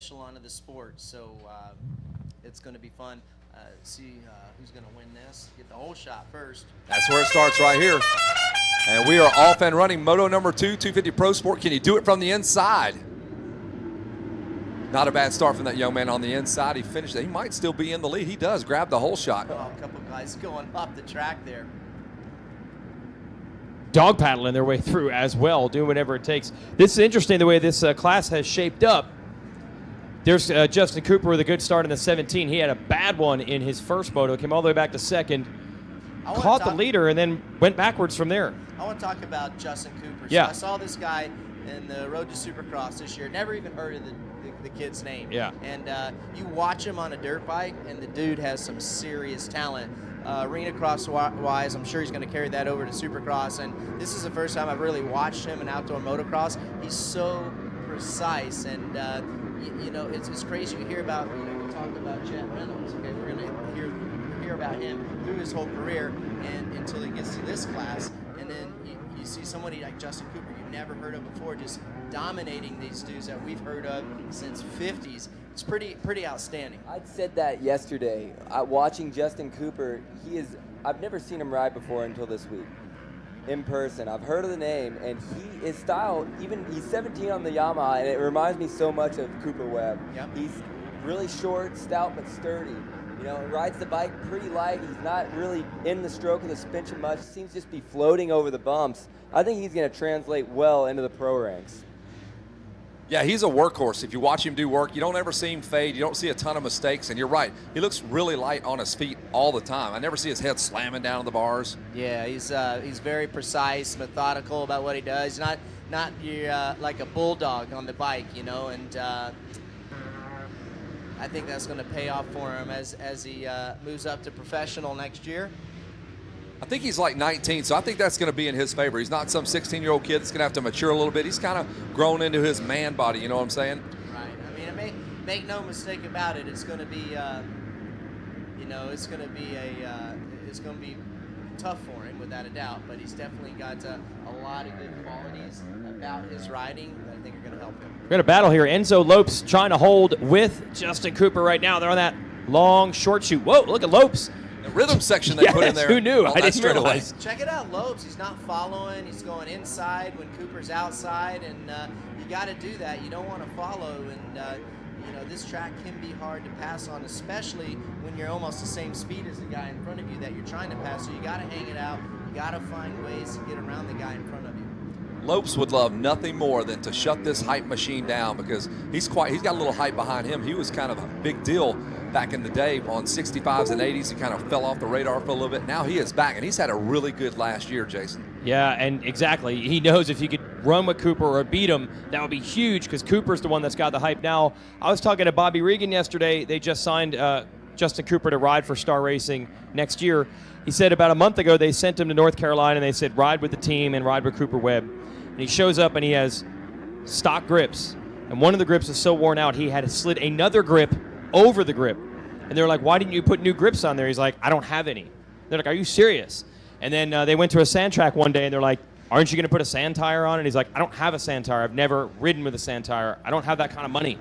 echelon of the sport. So it's going to be fun. See who's going to win this. Get the whole shot first. That's where it starts right here. And we are off and running. Moto number 2, 250 Pro Sport. Can you do it from the inside? Not a bad start from that young man on the inside. He finished it. He might still be in the lead. He does grab the whole shot. Oh, a couple guys going up the track there. Dog paddling their way through as well, doing whatever it takes. This is interesting the way this class has shaped up. There's Justin Cooper with a good start in the 17. He had a bad one in his first moto, came all the way back to second, caught the leader, and then went backwards from there. I want to talk about Justin Cooper. Yeah. So I saw this guy in the Road to Supercross this year. Never even heard of the kid's name. Yeah. And you watch him on a dirt bike, and the dude has some serious talent. Arena cross wise, I'm sure he's going to carry that over to Supercross. And this is the first time I've really watched him in outdoor motocross. He's so precise, and you know, it's crazy. You hear about, we talked about Jet Reynolds. Okay, we're going to hear about him through his whole career, and until he gets to this class, and then you see somebody like Justin Cooper you've never heard of before, just dominating these dudes that we've heard of since 50s. It's pretty outstanding. I said that yesterday. Watching Justin Cooper, I've never seen him ride before until this week. In person. I've heard of the name, and his style, he's 17 on the Yamaha, and it reminds me so much of Cooper Webb. Yep. He's really short, stout, but sturdy. You know, rides the bike pretty light. He's not really in the stroke of the suspension much. Seems to just be floating over the bumps. I think he's going to translate well into the pro ranks. Yeah, he's a workhorse. If you watch him do work, you don't ever see him fade. You don't see a ton of mistakes. And you're right, he looks really light on his feet all the time. I never see his head slamming down on the bars. Yeah, he's very precise, methodical about what he does. Not your, like a bulldog on the bike, you know. And I think that's going to pay off for him as he moves up to professional next year. I think he's like 19, so I think that's going to be in his favor. He's not some 16-year-old kid that's going to have to mature a little bit. He's kind of grown into his man body, you know what I'm saying? Right. I mean, make no mistake about it. It's going to be, you know, it's going to be tough for him without a doubt. But he's definitely got a lot of good qualities about his riding that I think are going to help him. We're going to battle here. ENZO Lopes trying to hold with Justin Cooper right now. They're on that long short shoot. Whoa, look at Lopes. The rhythm section they put in there. Who knew? I didn't realize. Check it out, Lopes. He's not following. He's going inside when Cooper's outside, and you got to do that. You don't want to follow, and you know, this track can be hard to pass on, especially when you're almost the same speed as the guy in front of you that you're trying to pass. So you got to hang it out. You got to find ways to get around the guy in front of you. Lopes would love nothing more than to shut this hype machine down, because he's got a little hype behind him. He was kind of a big deal back in the day on 65s and 80s. He kind of fell off the radar for a little bit. Now he is back, and he's had a really good last year, Jason. Yeah, and exactly. He knows if he could run with Cooper or beat him, that would be huge, because Cooper's the one that's got the hype now. I was talking to Bobby Regan yesterday. They just signed Justin Cooper to ride for Star Racing next year. He said about a month ago they sent him to North Carolina, and they said ride with the team and ride with Cooper Webb. And he shows up, and he has stock grips. And one of the grips is so worn out, he had slid another grip over the grip. And they're like, why didn't you put new grips on there? He's like, I don't have any. They're like, are you serious? And then they went to a sand track one day, and they're like, aren't you going to put a sand tire on? And he's like, I don't have a sand tire. I've never ridden with a sand tire. I don't have that kind of money.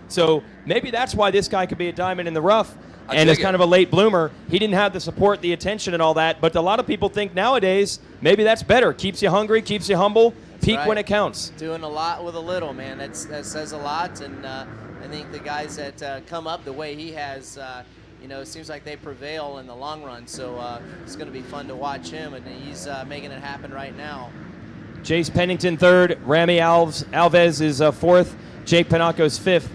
So maybe that's why this guy could be a diamond in the rough. And as kind of a late bloomer, he didn't have the support, the attention, and all that. But a lot of people think nowadays maybe that's better. Keeps you hungry, keeps you humble, peak when it counts. Doing a lot with a little, man. That says a lot. And I think the guys that come up the way he has, you know, it seems like they prevail in the long run. So it's going to be fun to watch him, and he's making it happen right now. Jace Pennington third, Rami Alves is fourth, Jake Panaco's fifth.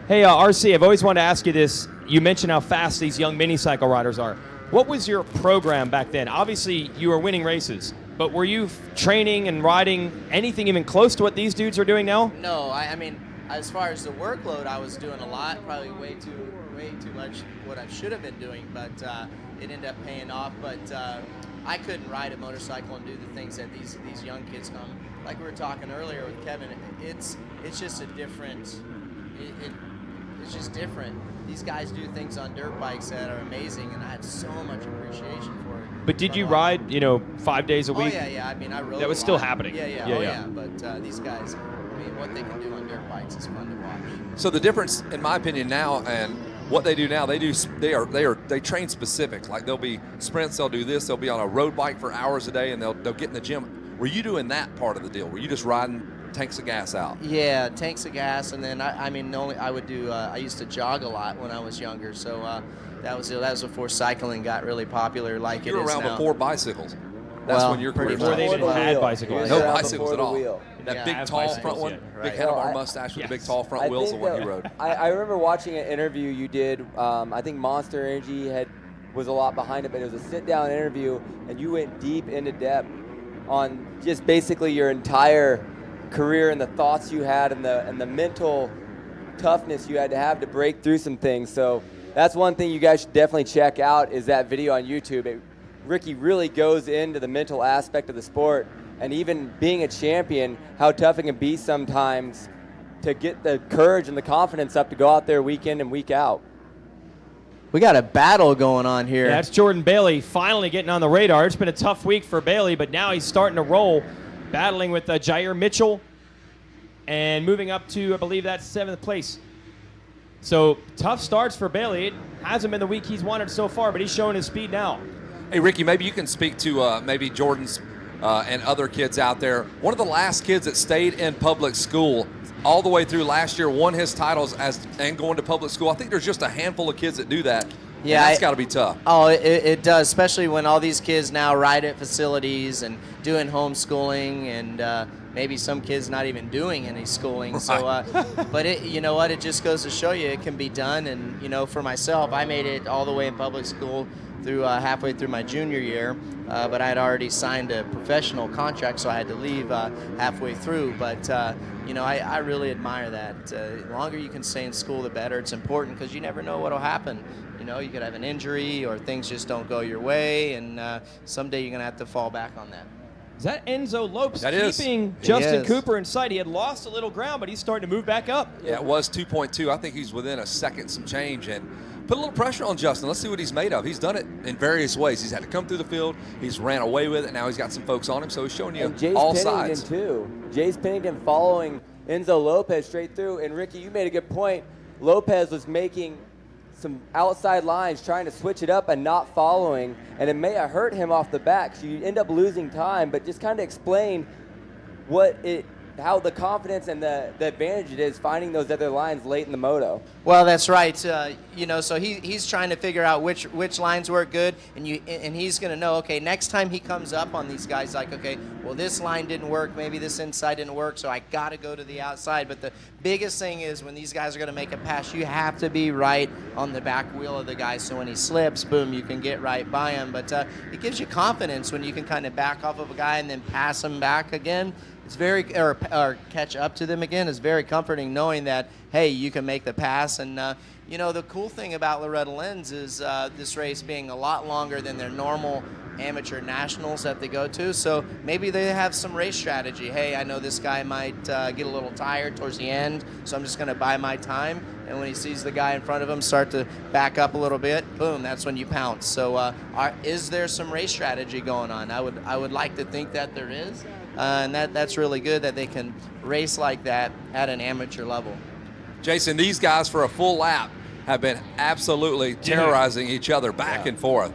Hey, RC, I've always wanted to ask you this. You mentioned how fast these young mini-cycle riders are. What was your program back then? Obviously, you were winning races, but were you training and riding anything even close to what these dudes are doing now? No, I mean, as far as the workload, I was doing a lot, probably way too much what I should have been doing, but it ended up paying off. But I couldn't ride a motorcycle and do the things that these young kids come. Like we were talking earlier with Kevin, it's just a different. It's just different. These guys do things on dirt bikes that are amazing, and I have so much appreciation for it. But did you ride, 5 days a week? Oh yeah. I mean, I rode. That was still happening. Yeah. But these guys, mean, what they can do on dirt bikes is fun to watch. So the difference, in my opinion, now and what they do now, they train specific. Like they'll be sprints, they'll do this, they'll be on a road bike for hours a day, and they'll get in the gym. Were you doing that part of the deal? Were you just riding tanks of gas out? Yeah, tanks of gas, and then I would do. I used to jog a lot when I was younger, so that was before cycling got really popular like You it were is around now. before bicycles. That's Well, when your pretty career much. Before they started. even had bicycles. No Yeah, bicycles before at the all. wheel. That Yeah, big have tall bicycles front one, yet, big right. handlebar Well, mustache with the big yes. tall front wheels, the one you rode. I remember watching an interview you did. I think Monster Energy was a lot behind it, but it was a sit-down interview, and you went deep into depth on just basically your entire career and the thoughts you had and the mental toughness you had to have to break through some things. So that's one thing you guys should definitely check out is that video on YouTube. Ricky really goes into the mental aspect of the sport, and even being a champion, how tough it can be sometimes to get the courage and the confidence up to go out there week in and week out. We got a battle going on here. Yeah, that's Jordan Bailey finally getting on the radar. It's been a tough week for Bailey, but now he's starting to roll, battling with Jair Mitchell and moving up to, I believe that's 7th place. So tough starts for Bailey. It hasn't been the week he's wanted so far, but he's showing his speed now. Hey, Ricky, maybe you can speak to maybe Jordan's and other kids out there. One of the last kids that stayed in public school all the way through last year, won his titles and going to public school. I think there's just a handful of kids that do that. Yeah, that's got to be tough. Oh, it does, especially when all these kids now ride at facilities and doing homeschooling, and maybe some kids not even doing any schooling. So, but you know what? It just goes to show you it can be done. And you know, for myself, I made it all the way in public school through halfway through my junior year, but I had already signed a professional contract, so I had to leave halfway through. But you know, I really admire that. The longer you can stay in school, the better. It's important because you never know what will happen. You know, you could have an injury or things just don't go your way, and someday you're going to have to fall back on that. Is that Enzo Lopes That is. keeping He Justin is. Cooper in sight? He had lost a little ground, but he's starting to move back up. Yeah, it was 2.2. I think he's within a second some change, and put a little pressure on Justin. Let's see what he's made of. He's done it in various ways. He's had to come through the field. He's ran away with it. Now he's got some folks on him, so he's showing you And Jace all Pennington sides. too. Jace Pennington following Enzo Lopez straight through. And Ricky, you made a good point. Lopez was making some outside lines, trying to switch it up and not following, and it may have hurt him off the back. So you end up losing time, but just kind of explain how the confidence and the advantage it is finding those other lines late in the moto. Well, that's right. You know, so he's trying to figure out which lines work good, and he's going to know, okay, next time he comes up on these guys, like, okay, well, this line didn't work, maybe this inside didn't work, so I got to go to the outside. But the biggest thing is when these guys are going to make a pass, you have to be right on the back wheel of the guy, so when he slips, boom, you can get right by him. But it gives you confidence when you can kind of back off of a guy and then pass him back again. It's or catch up to them again. It's very comforting knowing that, hey, you can make the pass. And you know, the cool thing about Loretta Lynn's is this race being a lot longer than their normal amateur nationals that they go to. So maybe they have some race strategy. Hey, I know this guy might get a little tired towards the end, so I'm just going to buy my time. And when he sees the guy in front of him start to back up a little bit, boom, that's when you pounce. So is there some race strategy going on? I would like to think that there is. And that's really good that they can race like that at an amateur level. Jason, these guys for a full lap have been absolutely terrorizing each other back and forth.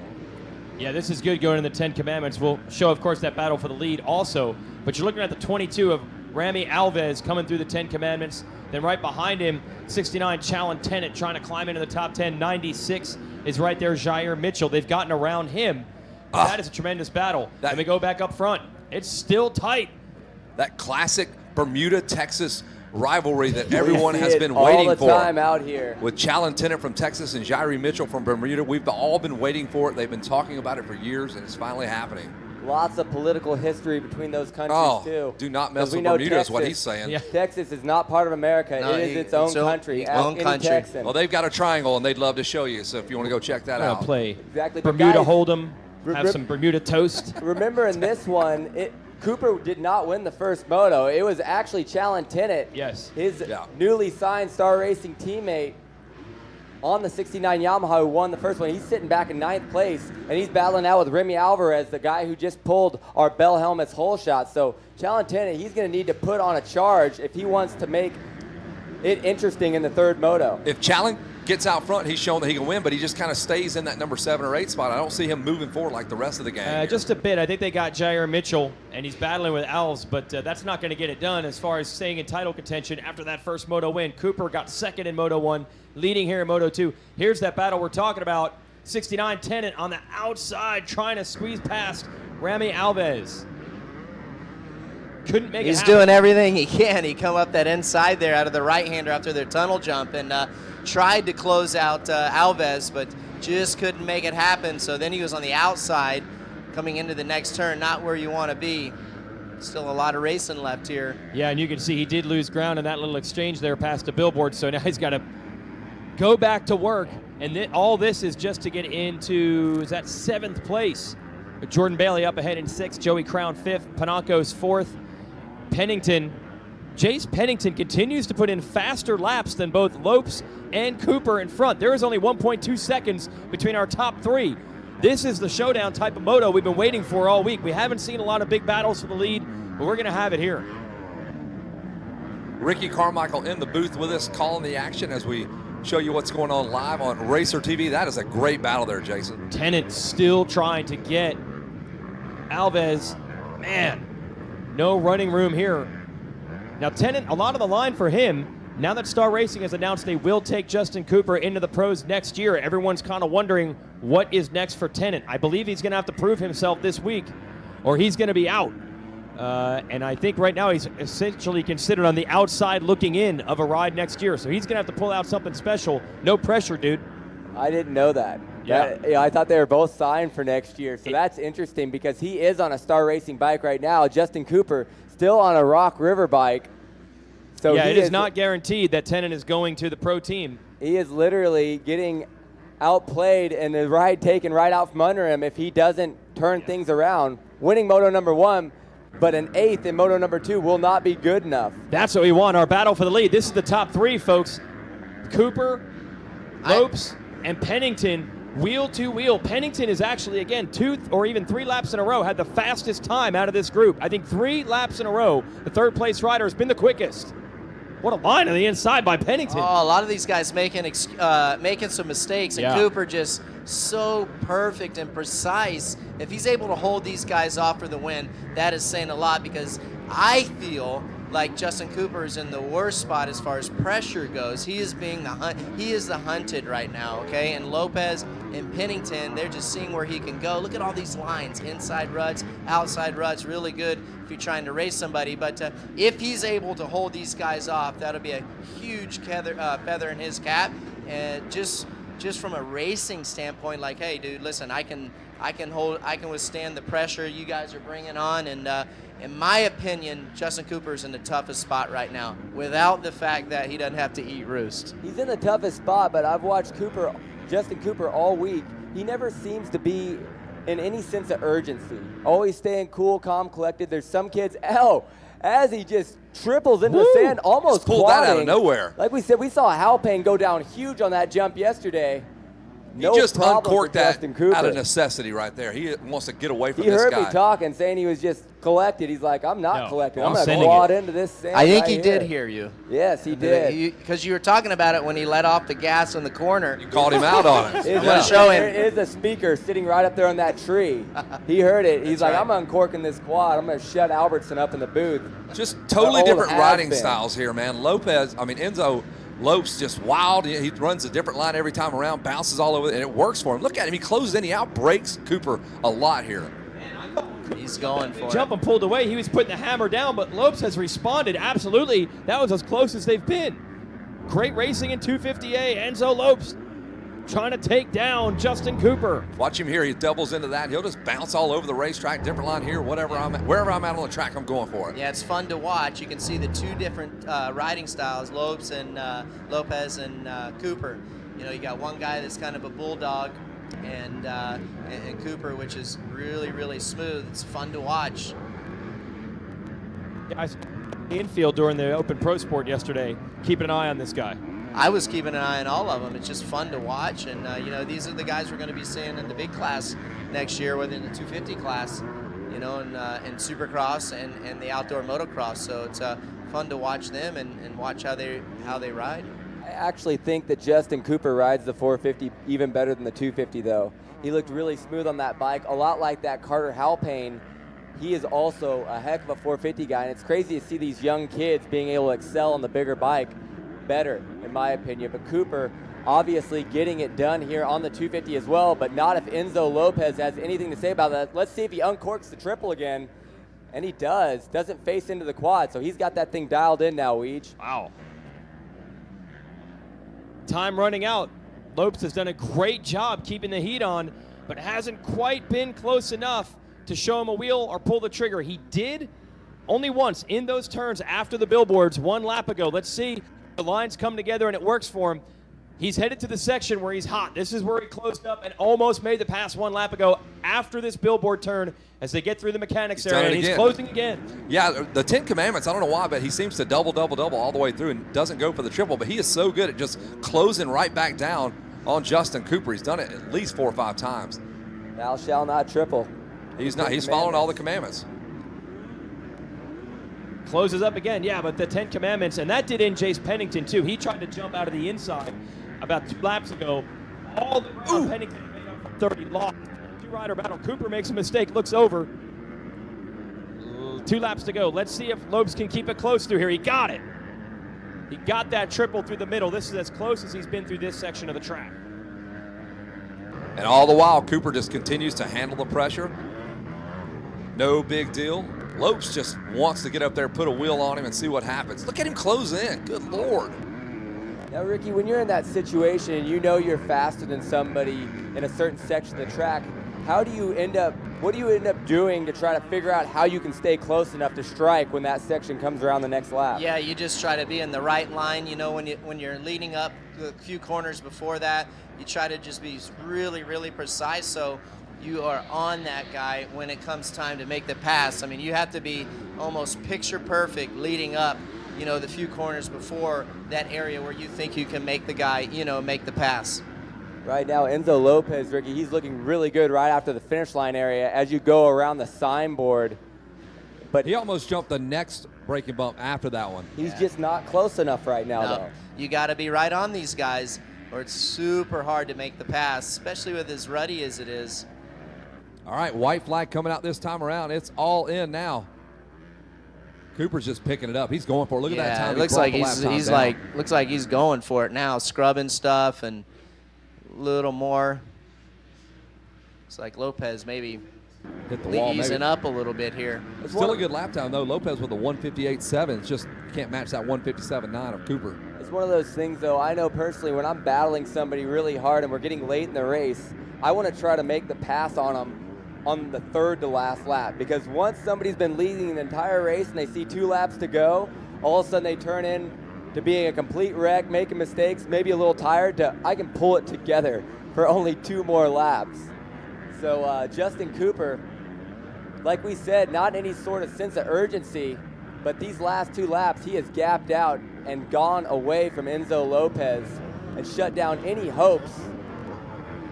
Yeah, this is good going in the 10 Commandments. We'll show, of course, that battle for the lead also. But you're looking at the 22 of Rami Alves coming through the 10 Commandments. Then right behind him, 69, Challen Tennant trying to climb into the top 10. 96 is right there, Jair Mitchell. They've gotten around him. That is a tremendous battle. And we go back up front. It's still tight. That classic Bermuda, Texas rivalry that everyone We see has it been all waiting the for. time out here. With Challen Tennant from Texas and Jair Mitchell from Bermuda, we've all been waiting for it. They've been talking about it for years, and it's finally happening. Lots of political history between those countries too. Do not mess Because we with know Bermuda is what Texas- he's saying. Yeah. Texas is not part of America. No, it is its own country. Ask own any country. Texan. Well, they've got a triangle, and they'd love to show you. So if you want to go check that I'll out. play Exactly, but Bermuda guys- Hold'em, have Rip- some Bermuda toast. Remember in this one, Cooper did not win the first moto. It was actually Challen Tennant, Yes. his Yeah. newly signed Star Racing teammate, on the 69 Yamaha who won the first one. He's sitting back in 9th place, and he's battling out with Remy Alvarez, the guy who just pulled our Bell Helmets hole shot. So Challen Tennant, he's going to need to put on a charge if he wants to make it interesting in the third moto. If Challen gets out front, he's shown that he can win, but he just kind of stays in that number 7 or 8 spot. I don't see him moving forward like the rest of the gang. Just a bit. I think they got Jair Mitchell, and he's battling with Alves, but that's not going to get it done as far as staying in title contention after that first Moto win. Cooper got second in Moto 1, leading here in Moto 2. Here's that battle we're talking about. 69 Tennant on the outside trying to squeeze past Remy Alves. Couldn't make it He's happen. doing everything he can. He come up that inside there out of the right-hander after their tunnel jump and tried to close out Alves, but just couldn't make it happen. So then he was on the outside coming into the next turn, not where you want to be. Still a lot of racing left here. Yeah, and you can see he did lose ground in that little exchange there past the billboard, so now he's got to go back to work. And all this is just to get into, is that 7th place? Jordan Bailey up ahead in 6th, Joey Crown 5th, Panaco's 4th. Jace Pennington continues to put in faster laps than both Lopes and Cooper in front. There is only 1.2 seconds between our top 3. This is the showdown type of moto we've been waiting for all week. We haven't seen a lot of big battles for the lead, but we're going to have it here. Ricky Carmichael in the booth with us, calling the action as we show you what's going on live on Racer TV. That is a great battle there, Jason. Tennant still trying to get Alves. Man, no running room here. Now Tennant, a lot of the line for him, now that Star Racing has announced they will take Justin Cooper into the pros next year, everyone's kind of wondering what is next for Tennant. I believe he's going to have to prove himself this week or he's going to be out. And I think right now he's essentially considered on the outside looking in of a ride next year. So he's going to have to pull out something special. No pressure, dude. I didn't know that. Yeah. I thought they were both signed for next year. So that's interesting because he is on a Star Racing bike right now. Justin Cooper still on a Rock River bike. So yeah, it is not guaranteed that Tennant is going to the pro team. He is literally getting outplayed and the ride taken right out from under him if he doesn't turn things around. Winning Moto number 1, but an 8th in Moto number 2 will not be good enough. That's what we want, our battle for the lead. This is the top 3, folks. Cooper, Lopes, and Pennington, wheel to wheel. Pennington is actually, again, 2 or even 3 laps in a row, had the fastest time out of this group. I think 3 laps in a row, the third place rider has been the quickest. What a line on the inside by Pennington. Oh, a lot of these guys making some mistakes, and Yeah. Cooper just so perfect and precise. If he's able to hold these guys off for the win, that is saying a lot because I feel like Justin Cooper is in the worst spot as far as pressure goes. He is the hunted right now, okay? And Lopez and Pennington, they're just seeing where he can go. Look at all these lines, inside ruts, outside ruts, really good if you're trying to race somebody. But if he's able to hold these guys off, that'll be a huge feather in his cap. And just from a racing standpoint, like, hey, dude, listen, I can withstand the pressure you guys are bringing on, and in my opinion, Justin Cooper's in the toughest spot right now, without the fact that he doesn't have to eat roost. He's in the toughest spot, but I've watched Justin Cooper all week. He never seems to be in any sense of urgency. Always staying cool, calm, collected. There's some kids, as he just triples into the sand, almost Just pulled that out of quadding. nowhere. Like we said, we saw Halpane go down huge on that jump yesterday. He No just problem uncorked for that Justin Cooper. out of necessity right there. He wants to get away from He this heard guy. me talking, saying he was just collected. He's like, I'm not No, collected. I'm I'm going to sending quad it. into this sand I think right he did here. hear you. Yes, he did. Because you were talking about it when he let off the gas in the corner. You called him out on it. I'm gonna show him. There is a speaker sitting right up there on that tree. He heard it. He's That's like, right. I'm uncorking this quad. I'm going to shut Albertson up in the booth. Just totally The old different riding has-been. styles here, man. ENZO Lopes just wild. He runs a different line every time around, bounces all over, and it works for him. Look at him. He closes in, he outbreaks Cooper a lot here. He's going for Jump it. and pulled away. He was putting the hammer down, but Lopes has responded. Absolutely. That was as close as they've been. Great racing in 250A. Enzo Lopes trying to take down Justin Cooper. Watch him here. He doubles into that. He'll just bounce all over the racetrack, different line here, wherever I'm at on the track, I'm going for it. Yeah, it's fun to watch. You can see the 2 different riding styles, Lopes and Lopez and Cooper. You know, you got one guy that's kind of a bulldog, and Cooper, which is really, really smooth. It's fun to watch. I saw the infield during the Open Pro Sport yesterday. Keep an eye on this guy. I was keeping an eye on all of them. It's just fun to watch, and you know, these are the guys we're going to be seeing in the big class next year, within the 250 class, you know, and Supercross and the outdoor motocross. So it's fun to watch them and watch how they ride. I actually think that Justin Cooper rides the 450 even better than the 250, though. He looked really smooth on that bike, a lot like that Carter Halpane. He is also a heck of a 450 guy, and it's crazy to see these young kids being able to excel on the bigger bike better, in my opinion. But Cooper obviously getting it done here on the 250 as well, but not if Enzo Lopez has anything to say about that. Let's see if he uncorks the triple again, and he does. Doesn't face into the quad, so he's got that thing dialed in now, Weege. Wow. Time running out. Lopes has done a great job keeping the heat on, but hasn't quite been close enough to show him a wheel or pull the trigger. He did only once in those turns after the billboards 1 lap ago. Let's see. The lines come together and it works for him. He's headed to the section where he's hot. This is where he closed up and almost made the pass 1 lap ago after this billboard turn as they get through the mechanics area, and he's closing again. Yeah, the 10 Commandments, I don't know why, but he seems to double all the way through and doesn't go for the triple, but he is so good at just closing right back down on Justin Cooper. He's done it at least 4 or 5 times. Thou shalt not triple. He's following all the commandments. Closes up again, yeah, but the 10 Commandments, and that did in Jace Pennington too. He tried to jump out of the inside about 2 laps ago. All the ground Pennington made up from 30 lost. 2-rider battle. Cooper makes a mistake, looks over. 2 laps to go. Let's see if Lopes can keep it close through here. He got it. He got that triple through the middle. This is as close as he's been through this section of the track. And all the while, Cooper just continues to handle the pressure. No big deal. Lopes just wants to get up there, put a wheel on him, and see what happens. Look at him close in. Good Lord. Now, Ricky, when you're in that situation and you know you're faster than somebody in a certain section of the track, what do you end up doing to try to figure out how you can stay close enough to strike when that section comes around the next lap? Yeah, you just try to be in the right line. You know, when you're leading up a few corners before that, you try to just be really, really precise so you are on that guy when it comes time to make the pass. I mean, you have to be almost picture perfect leading up, you know, the few corners before that area where you think you can make the guy, you know, make the pass. Right now, Enzo Lopez, Ricky, he's looking really good right after the finish line area as you go around the signboard. But he almost jumped the next braking bump after that one. He's just not close enough right now, though. You got to be right on these guys or it's super hard to make the pass, especially with as ruddy as it is. All right, white flag coming out this time around. It's all in now. Cooper's just picking it up. He's going for it. Look at that time. It looks like he's going for it now, scrubbing stuff and a little more. It's like Lopez maybe hit the wall, easing up a little bit here. It's still a good lap time though. Lopez with a 158.7. It's just can't match that 157.9 of Cooper. It's one of those things though. I know personally when I'm battling somebody really hard and we're getting late in the race, I want to try to make the pass on them on the 3rd to last lap, because once somebody's been leading the entire race and they see 2 laps to go, all of a sudden they turn in to being a complete wreck, making mistakes, maybe a little tired, to I can pull it together for only 2 more laps. So Justin Cooper, like we said, not any sort of sense of urgency, but these last 2 laps he has gapped out and gone away from Enzo Lopez and shut down any hopes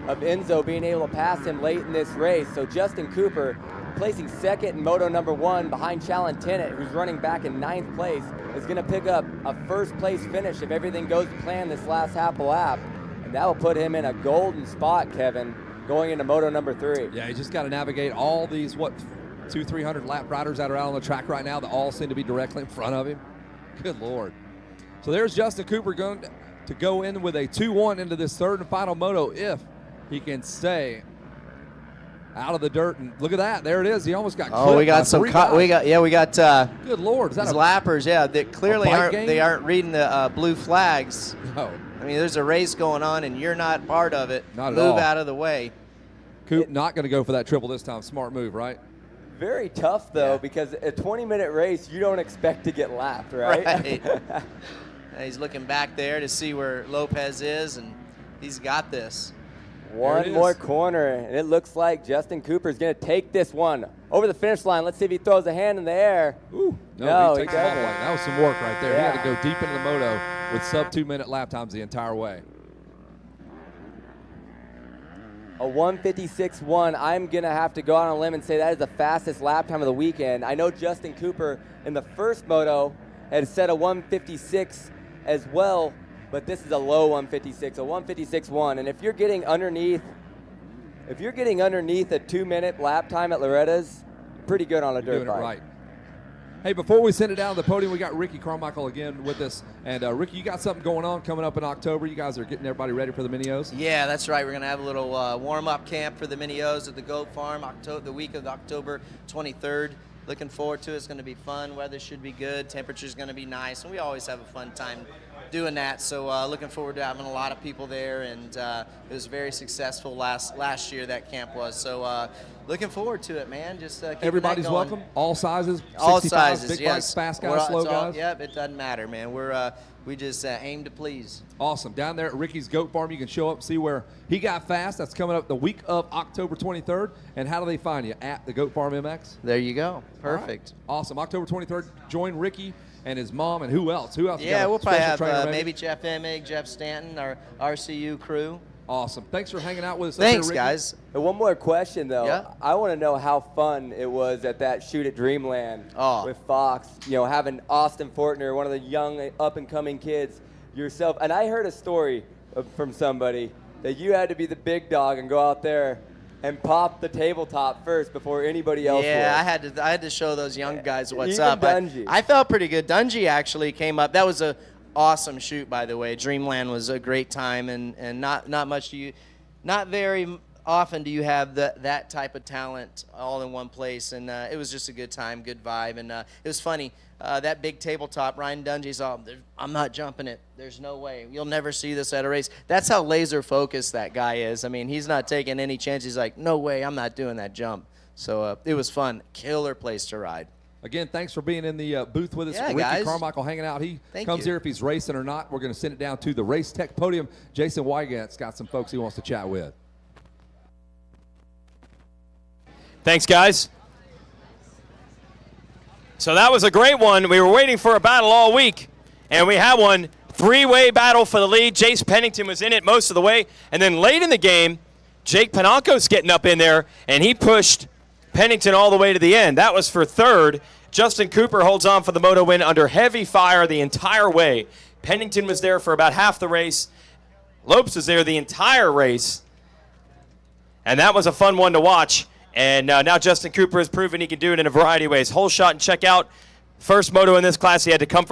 of Enzo being able to pass him late in this race. So Justin Cooper placing 2nd in Moto number 1 behind Challen Tennant, who's running back in 9th place, is going to pick up a 1st place finish if everything goes to plan this last half a lap. And that will put him in a golden spot, Kevin, going into Moto number 3. Yeah, he just got to navigate all these, 200-300 lap riders that are out on the track right now that all seem to be directly in front of him. Good Lord. So there's Justin Cooper going to go in with a 2-1 into this 3rd and final moto if he can stay out of the dirt. And look at that. There it is. He almost got clipped. Oh, we got some we got good Lord. Is that these lappers, yeah, that clearly aren't reading the blue flags. No. I mean, there's a race going on and you're not part of it. Not at all. Move out of the way. Coop not going to go for that triple this time. Smart move, right? Very tough, though, because a 20-minute race, you don't expect to get lapped, right? Right. He's looking back there to see where Lopez is, and he's got this. One more corner, and it looks like Justin Cooper's going to take this one over the finish line. Let's see if he throws a hand in the air. Ooh, no, he takes it off. That was some work right there. Yeah. He had to go deep into the moto with sub 2-minute lap times the entire way. A 1:56.1. I'm going to have to go out on a limb and say that is the fastest lap time of the weekend. I know Justin Cooper in the first moto had set a 1:56 as well, but this is a low 1:56, a 1:56.1. And if you're getting underneath a 2-minute lap time at Loretta's, pretty good on a dirt Doing bike. it right. Hey, before we send it down to the podium, we got Ricky Carmichael again with us. And Ricky, you got something going on coming up in October. You guys are getting everybody ready for the Mini-O's? Yeah, that's right. We're going to have a little warm-up camp for the Mini-O's at the Goat Farm the week of October 23rd. Looking forward to it. It's going to be fun. Weather should be good. Temperature's going to be nice. And we always have a fun time doing that. So looking forward to having a lot of people there. And it was very successful last year, that camp was. So looking forward to it, man. Just everybody's welcome. All sizes. All 65s, sizes. big Yes. bikes, fast guys, slow guys. Yep. It doesn't matter, man. We just aim to please. Awesome. Down there at Ricky's Goat Farm, you can show up and see where he got fast. That's coming up the week of October 23rd. And how do they find you? At the Goat Farm MX? There you go. Perfect. Right. Awesome. October 23rd, join Ricky and his mom and who else? Who else? Yeah, we'll probably have maybe Jeff Emig, Jeff Stanton, our RCU crew. Awesome. Thanks for hanging out with us. Thanks, Ricky. guys. And one more question, though. Yeah. I want to know how fun it was at that shoot at Dreamland with Fox, having Austin Fortner, one of the young up-and-coming kids, yourself. And I heard a story from somebody that you had to be the big dog and go out there and pop the tabletop first before anybody else Yeah, would. I had to show those young guys what's Even up. Dungy. I felt pretty good. Dungy actually came up. That was a awesome shoot, by the way. Dreamland was a great time, and not very often do you have that type of talent all in one place. And it was just a good time, good vibe, and it was funny. That big tabletop, Ryan Dungy's all, I'm not jumping it. There's no way. You'll never see this at a race. That's how laser focused that guy is. I mean, he's not taking any chances. He's like, no way, I'm not doing that jump. So it was fun. Killer place to ride. Again, thanks for being in the booth with us. Yeah, Ricky guys. Carmichael hanging out. He Thank comes you. here if he's racing or not. We're going to send it down to the Race Tech podium. Jason Weigat's got some folks he wants to chat with. Thanks, guys. So that was a great one. We were waiting for a battle all week, and we had one. Three-way battle for the lead. Jace Pennington was in it most of the way. And then late in the game, Jake Pananco's getting up in there, and he pushed Pennington all the way to the end. That was for third. Justin Cooper holds on for the moto win under heavy fire the entire way. Pennington was there for about half the race. Lopes was there the entire race. And that was a fun one to watch. And now Justin Cooper has proven he can do it in a variety of ways. Whole shot and check out. First moto in this class he had to come from.